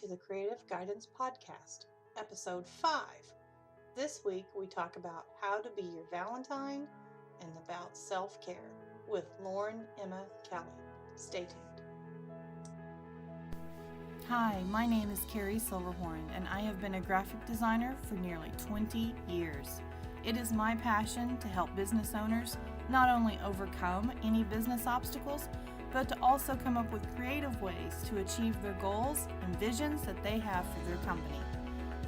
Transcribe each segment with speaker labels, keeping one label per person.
Speaker 1: to the Creative Guidance Podcast, Episode 5. This week we talk about how to be your Valentine and about self-care with Lauren Emma Kelley. Stay tuned.
Speaker 2: Hi, my name is Carrie Silverhorn, and I have been a graphic designer for nearly 20 years. It is my passion to help business owners not only overcome any business obstacles, but to also come up with creative ways to achieve their goals and visions that they have for their company.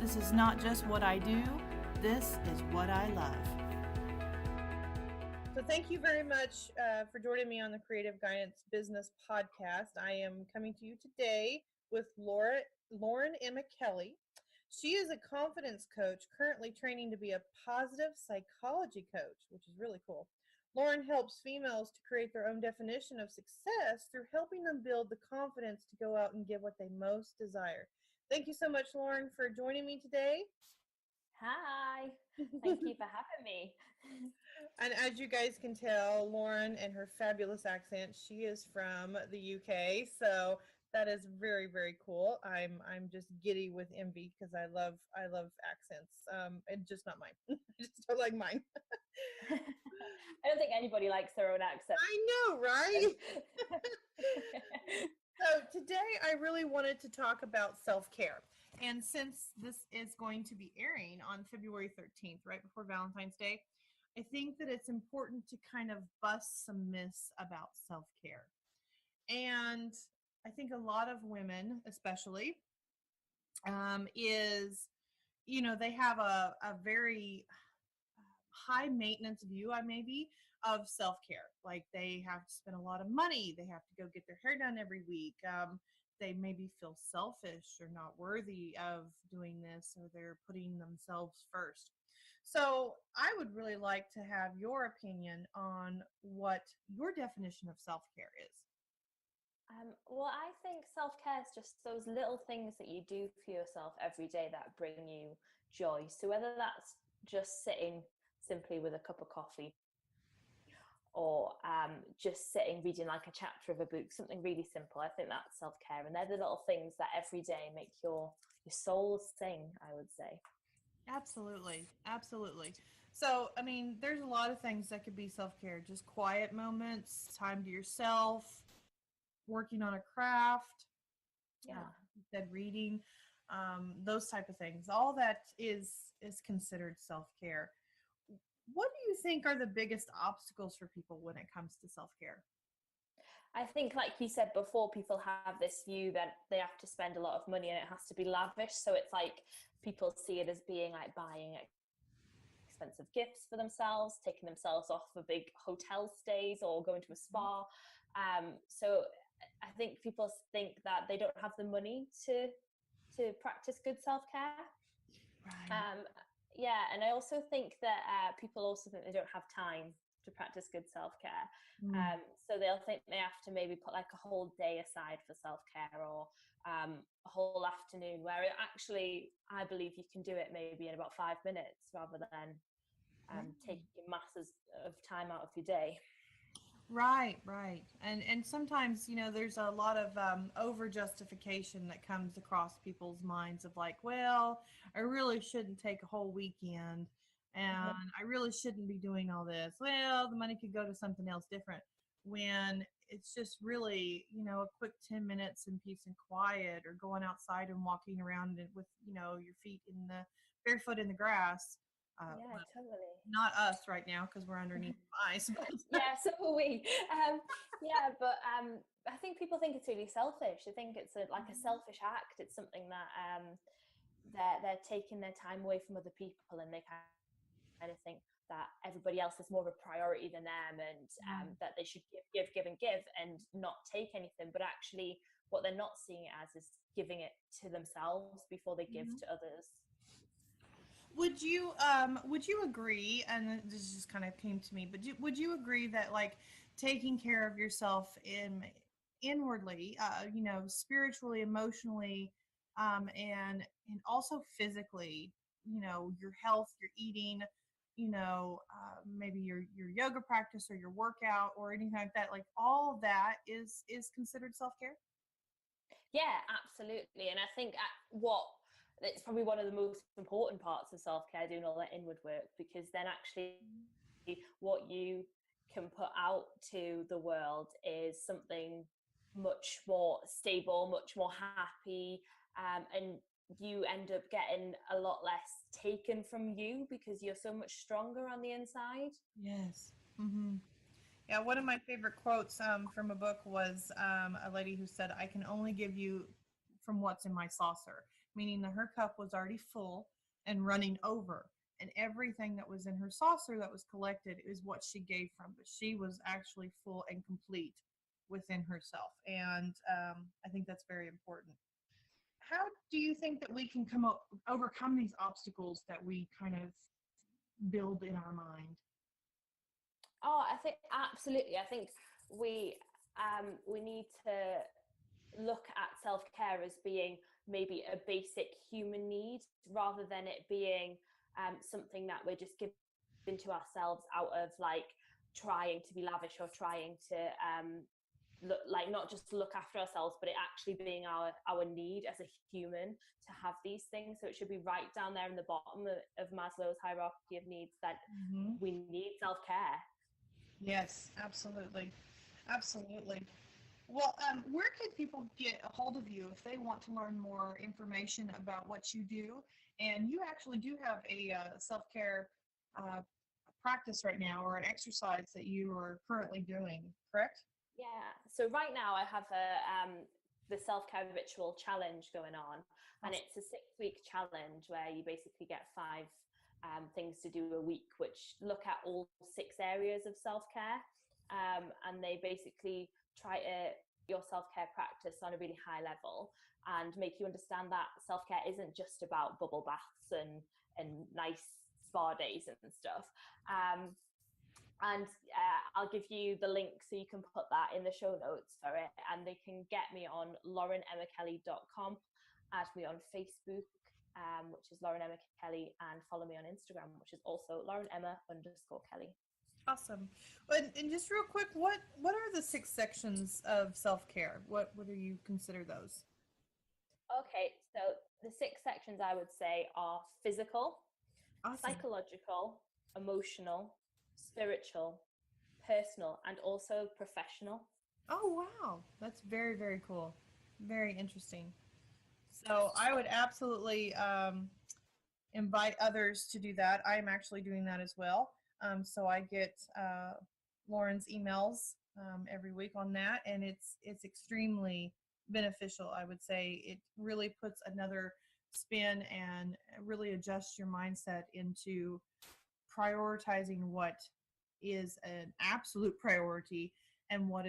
Speaker 2: This is not just what I do, this is what I love.
Speaker 1: So thank you very much for joining me on the Creative Guidance Business Podcast. I am coming to you today with Lauren Emma Kelley. She is a confidence coach currently training to be a positive psychology coach, which is really cool. Lauren helps females to create their own definition of success through helping them build the confidence to go out and give what they most desire. Thank you so much, Lauren, for joining me today.
Speaker 3: Hi, thank you for having me.
Speaker 1: And as you guys can tell, Lauren and her fabulous accent, she is from the UK, so that is very, very cool. I'm just giddy with envy because I love accents, and just not mine. I just don't like mine.
Speaker 3: I don't think anybody likes their own accent.
Speaker 1: I know, right? So today I really wanted to talk about self-care. And since this is going to be airing on February 13th, right before Valentine's Day, I think that it's important to kind of bust some myths about self-care. And I think a lot of women, especially, they have a very high maintenance view, maybe, of self-care. Like they have to spend a lot of money. They have to go get their hair done every week. They maybe feel selfish or not worthy of doing this, or they're putting themselves first. So I would really like to have your opinion on what your definition of self-care is.
Speaker 3: Well, I think self-care is just those little things that you do for yourself every day that bring you joy. So whether that's just sitting simply with a cup of coffee, or just sitting reading like a chapter of a book, something really simple, I think that's self-care. And they're the little things that every day make your soul sing, I would say.
Speaker 1: Absolutely. So, there's a lot of things that could be self-care. Just quiet moments, time to yourself, working on a craft, reading, those type of things. All that is considered self-care. What do you think are the biggest obstacles for people when it comes to self-care?
Speaker 3: I think, like you said before, people have this view that they have to spend a lot of money and it has to be lavish. So it's like people see it as being like buying expensive gifts for themselves, taking themselves off for big hotel stays or going to a spa. So I think people think that they don't have the money to practice good self-care.
Speaker 1: Right.
Speaker 3: And I also think that people also think they don't have time to practice good self-care. So they'll think they have to maybe put like a whole day aside for self-care, or a whole afternoon, where actually I believe you can do it maybe in about 5 minutes rather than taking masses of time out of your day.
Speaker 1: Right. And sometimes, there's a lot of over justification that comes across people's minds of like, well, I really shouldn't take a whole weekend, and I really shouldn't be doing all this. Well, the money could go to something else different, when it's just really, a quick 10 minutes in peace and quiet, or going outside and walking around with, your feet barefoot in the grass.
Speaker 3: Totally.
Speaker 1: Not us right now because we're underneath the ice.
Speaker 3: Yeah, so are we. But I think people think it's really selfish. I think it's like a selfish act. It's something that they're taking their time away from other people, and they kind of think that everybody else is more of a priority than them, and that they should give and not take anything. But actually, what they're not seeing it as is giving it to themselves before they give to others.
Speaker 1: Would you agree, and this just kind of came to me, but would you agree that like taking care of yourself inwardly, spiritually, emotionally, and also physically, your health, your eating, maybe your yoga practice or your workout or anything like that, like all of that is considered self-care?
Speaker 3: Yeah, absolutely. And I think it's probably one of the most important parts of self-care, doing all that inward work, because then actually what you can put out to the world is something much more stable, much more happy, and you end up getting a lot less taken from you because you're so much stronger on the inside.
Speaker 1: Yes. Mm-hmm. Yeah, one of my favorite quotes from a book was a lady who said, "I can only give you from what's in my saucer," meaning that her cup was already full and running over. And everything that was in her saucer that was collected is what she gave from, but she was actually full and complete within herself. And I think that's very important. How do you think that we can overcome these obstacles that we kind of build in our mind?
Speaker 3: Oh, I think absolutely. I think we need to look at self-care as being maybe a basic human need rather than it being something that we're just giving to ourselves out of like trying to be lavish or trying to look like not just look after ourselves, but it actually being our need as a human to have these things. So it should be right down there in the bottom of Maslow's hierarchy of needs that
Speaker 1: Mm-hmm.
Speaker 3: we need self-care.
Speaker 1: Yes, absolutely. Absolutely. Well, where could people get a hold of you if they want to learn more information about what you do? And you actually do have a self-care uh, practice right now, or an exercise that you are currently doing, correct?
Speaker 3: Yeah. So right now I have the self-care ritual challenge going on, and
Speaker 1: Awesome.
Speaker 3: it's a 6-week challenge where you basically get 5 things to do a week, which look at all 6 areas of self-care, and they basically try to your self-care practice on a really high level and make you understand that self-care isn't just about bubble baths and nice spa days and stuff. And I'll give you the link so you can put that in the show notes for it. And they can get me on laurenemmakelley.com, add me on Facebook, which is Lauren Emma Kelley, and follow me on Instagram, which is also LaurenEmma_Kelley.
Speaker 1: Awesome. And just real quick, what are the 6 sections of self-care? What do you consider those?
Speaker 3: Okay, so the 6 sections I would say are physical,
Speaker 1: Awesome.
Speaker 3: psychological, emotional, spiritual, personal, and also professional.
Speaker 1: Oh, wow. That's very, very cool. Very interesting. So I would absolutely invite others to do that. I'm actually doing that as well. So I get Lauren's emails every week on that, and it's extremely beneficial. I would say it really puts another spin and really adjusts your mindset into prioritizing what is an absolute priority and what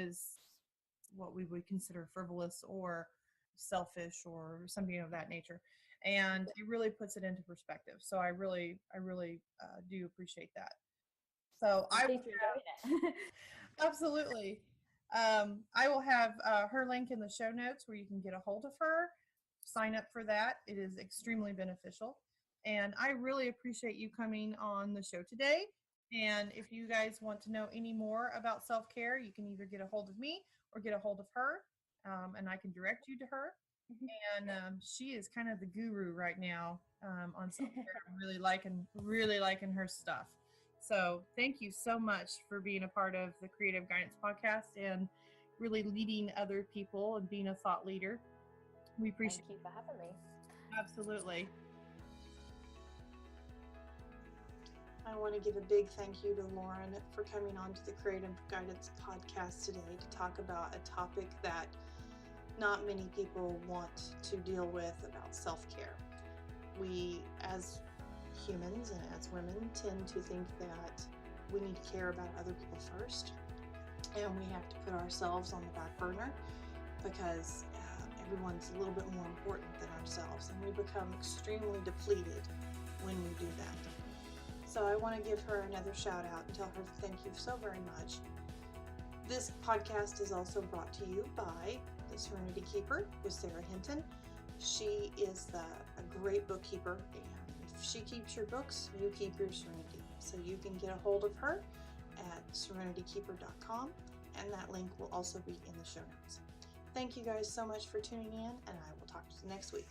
Speaker 1: we would consider frivolous or selfish or something of that nature. And it really puts it into perspective. So I really do appreciate that. So
Speaker 3: I'm
Speaker 1: I will
Speaker 3: pleased you're enjoying it.
Speaker 1: absolutely. I will have her link in the show notes where you can get a hold of her, sign up for that. It is extremely beneficial. And I really appreciate you coming on the show today. And if you guys want to know any more about self-care, you can either get a hold of me or get a hold of her, and I can direct you to her. And she is kind of the guru right now on self-care. I'm really liking her stuff. So thank you so much for being a part of the Creative Guidance Podcast and really leading other people and being a thought leader. We appreciate
Speaker 3: Thank you for having me.
Speaker 1: Absolutely.
Speaker 2: I want to give a big thank you to Lauren for coming on to the Creative Guidance Podcast today to talk about a topic that not many people want to deal with about self-care. We, as humans and as women, tend to think that we need to care about other people first, and we have to put ourselves on the back burner because everyone's a little bit more important than ourselves, and we become extremely depleted when we do that. So I want to give her another shout out and tell her thank you so very much. This podcast is also brought to you by The Serenity Keeper with Sarah Hinton. She is a great bookkeeper, and if she keeps your books, you keep your serenity. So you can get a hold of her at serenitykeeper.com, and that link will also be in the show notes. Thank you guys so much for tuning in, and I will talk to you next week.